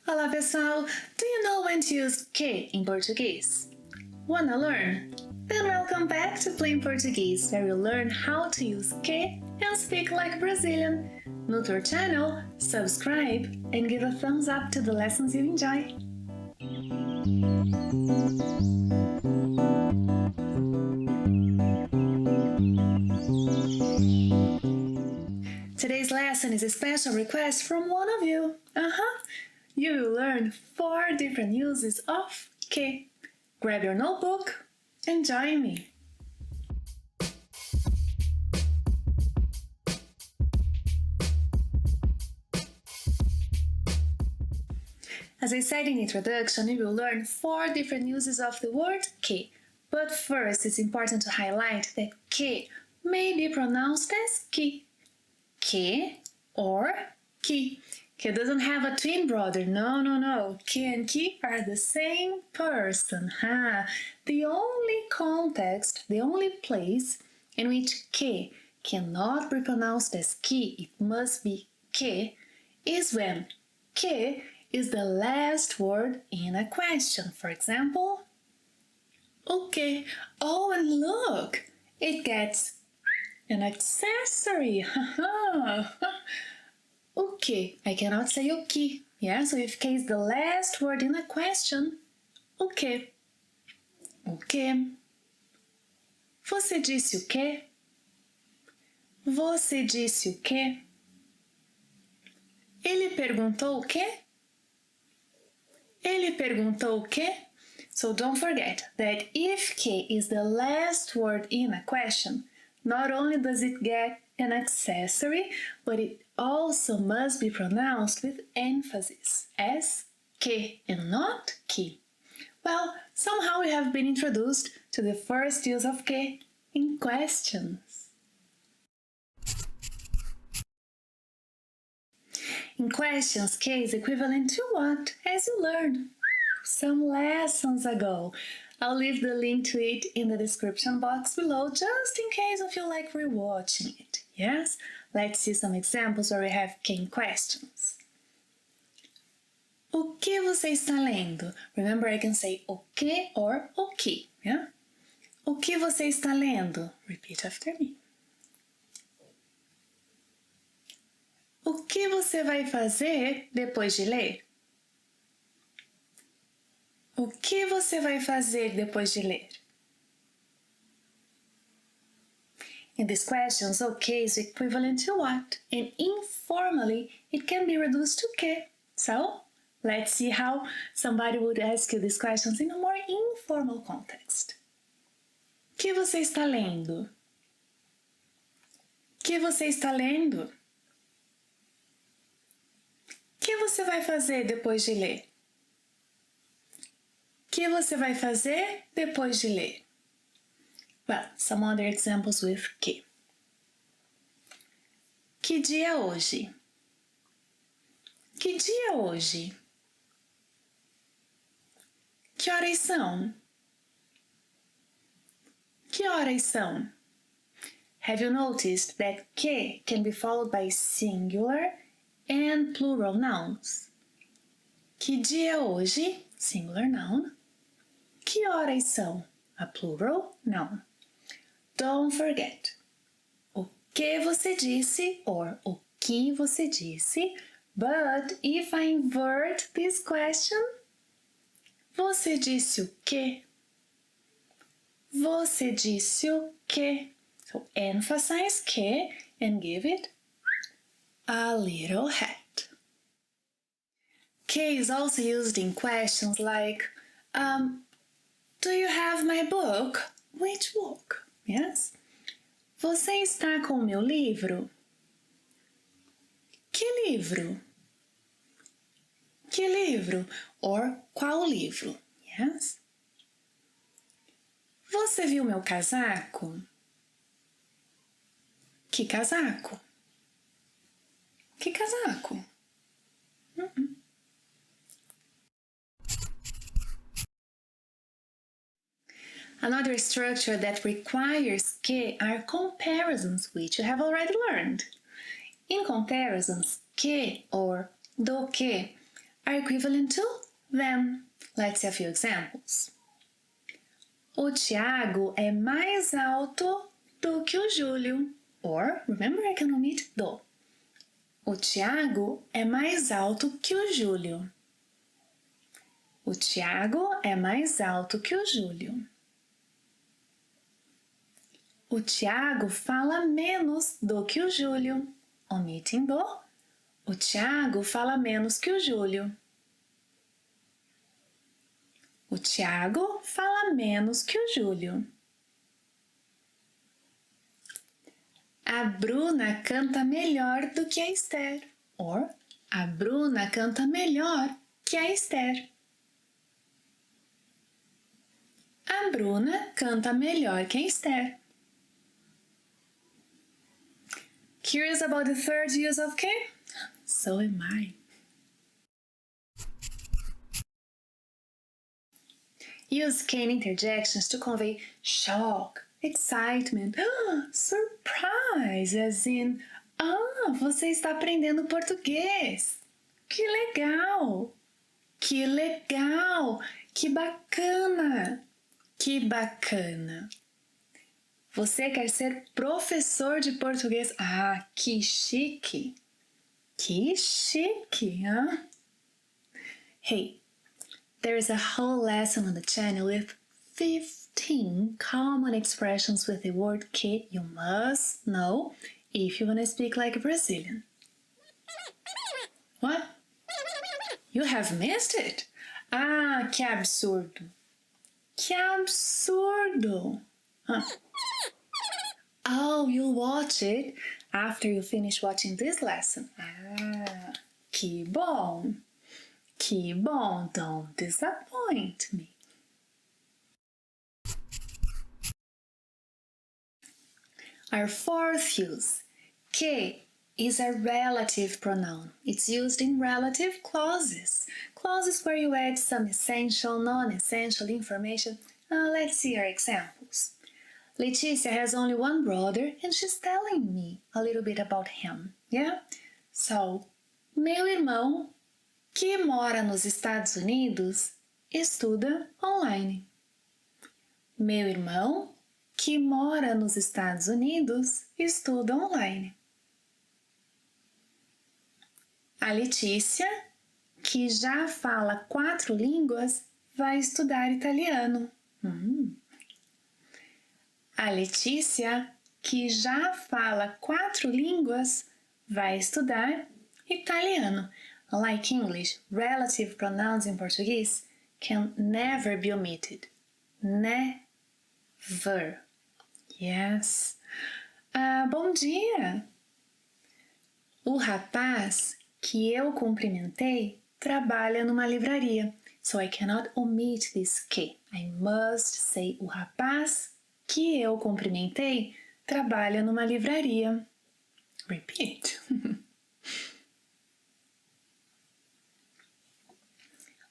Olá pessoal, do you know when to use que in Portuguese? Wanna learn? Then welcome back to Plain Portuguese, where you'll learn how to use que and speak like Brazilian. New to our channel, subscribe and give a thumbs up to the lessons you enjoy. Today's lesson is a special request from one of you. You will learn 4 different uses of que. Grab your notebook and join me. As I said in introduction, you will learn 4 different uses of the word que. But first, it's important to highlight that que may be pronounced as que or ki. Que doesn't have a twin brother. No. Que and ki are the same person. The only context, the only place in which que cannot be pronounced as ki, it must be que, is when que is the last word in a question. For example, okay. Oh, and look, it gets an accessory. Okay, I cannot say okay. Yeah, so if que is the last word in a question, okay. Okay. Você disse o quê? Você disse o quê? Ele perguntou o quê? Ele perguntou o quê? So don't forget that if que is the last word in a question, not only does it get an accessory, but it also must be pronounced with emphasis as que and not ki. Well, somehow we have been introduced to the first use of que in questions. In questions, que is equivalent to what? As you learned some lessons ago. I'll leave the link to it in the description box below, just in case you feel like rewatching it. Yes? Let's see some examples where we have que in questions. O que você está lendo? Remember, I can say o que or o que. Yeah? O que você está lendo? Repeat after me. O que você vai fazer depois de ler? O que você vai fazer depois de ler? In these questions, okay is equivalent to what? And informally, it can be reduced to que. So, let's see how somebody would ask you these questions in a more informal context. O que você está lendo? O que você está lendo? O que você vai fazer depois de ler? O que você vai fazer depois de ler? Well, some other examples with que. Que dia é hoje? Que dia é hoje? Que horas são? Que horas são? Have you noticed that que can be followed by singular and plural nouns? Que dia é hoje? Singular noun. Que horas são? A plural noun. Don't forget. O que você disse or o que você disse, but if I invert this question, você disse o quê? Você disse o quê? So emphasize que and give it a little head. Que is also used in questions like, do you have my book? Which book? Yes? Você está com o meu livro? Que livro? Que livro? Or qual livro? Yes? Você viu meu casaco? Que casaco? Que casaco? Another structure that requires que are comparisons, which you have already learned. In comparisons, que or do que are equivalent to them. Let's see a few examples. O Tiago é mais alto do que o Júlio. Or, remember I can omit do. O Tiago é mais alto que o Júlio. O Tiago é mais alto que o Júlio. O Tiago fala menos do que o Júlio. Omitem do. O Tiago fala menos que o Júlio. O Tiago fala menos que o Júlio. A Bruna canta melhor do que a Esther. Or, a Bruna canta melhor que a Esther. A Bruna canta melhor que a Esther. Curious about the third use of que? So am I. Use can interjections to convey shock, excitement, surprise, as in, você está aprendendo português. Que legal! Que legal! Que bacana! Que bacana! Você quer ser professor de português? Ah, que chique! Que chique, hein? Hey, there is a whole lesson on the channel with 15 common expressions with the word que you must know if you want to speak like a Brazilian. What? You have missed it? Ah, que absurdo! Que absurdo! Huh. Oh, you'll watch it after you finish watching this lesson. Ah, que bom! Que bom! Don't disappoint me. Our fourth use. Que is a relative pronoun. It's used in relative clauses. Clauses where you add some essential, non-essential information. Let's see our examples. Leticia has only one brother and she's telling me a little bit about him. Yeah? So, meu irmão, que mora nos Estados Unidos, estuda online. Meu irmão, que mora nos Estados Unidos, estuda online. A Letícia, que já fala 4 línguas, vai estudar italiano. A Letícia, que já fala 4 línguas, vai estudar italiano. Like English, relative pronouns in Portuguese can never be omitted. Never. Yes. Bom dia. O rapaz que eu cumprimentei trabalha numa livraria. So I cannot omit this que. I must say o rapaz que eu cumprimentei trabalha numa livraria. Repeat.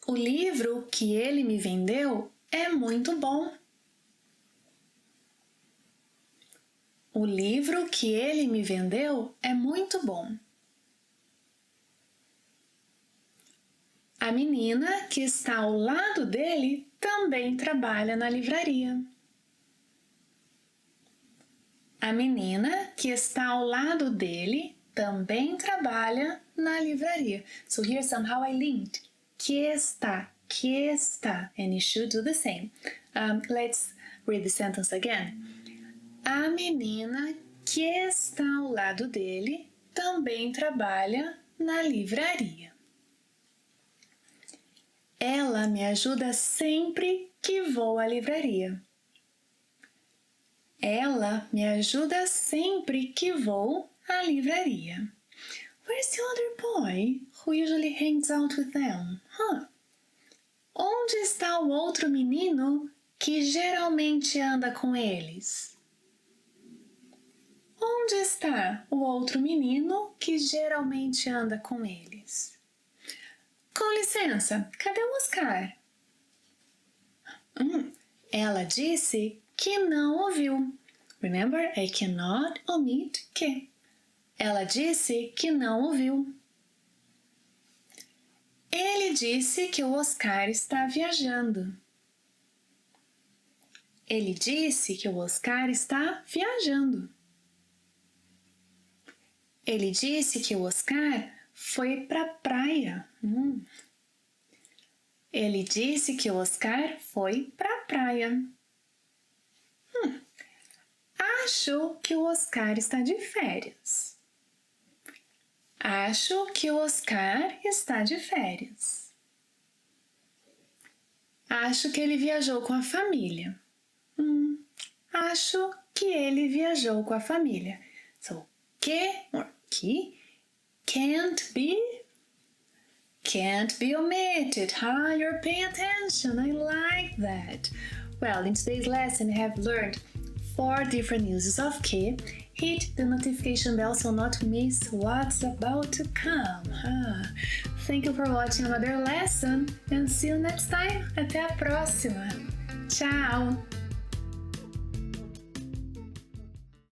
O livro que ele me vendeu é muito bom. O livro que ele me vendeu é muito bom. A menina que está ao lado dele também trabalha na livraria. A menina que está ao lado dele também trabalha na livraria. So here somehow I linked. Que está, and you should do the same. Let's read the sentence again. A menina que está ao lado dele também trabalha na livraria. Ela me ajuda sempre que vou à livraria. Ela me ajuda sempre que vou à livraria. Where's the other boy who usually hangs out with them? Onde está o outro menino que geralmente anda com eles? Onde está o outro menino que geralmente anda com eles? Com licença, cadê o Oscar? Ela disse que não ouviu. Remember, I cannot omit que. Ela disse que não ouviu. Ele disse que o Oscar está viajando. Ele disse que o Oscar está viajando. Ele disse que o Oscar foi para a praia. Ele disse que o Oscar foi para a praia. Acho que o Oscar está de férias. Acho que o Oscar está de férias. Acho que ele viajou com a família. Acho que ele viajou com a família. So, que or que can't be omitted. You're paying attention. I like that. Well, in today's lesson, we have learned 4 different uses of que. Hit the notification bell so not to miss what's about to come. Thank you for watching another lesson and see you next time. Até a próxima. Tchau!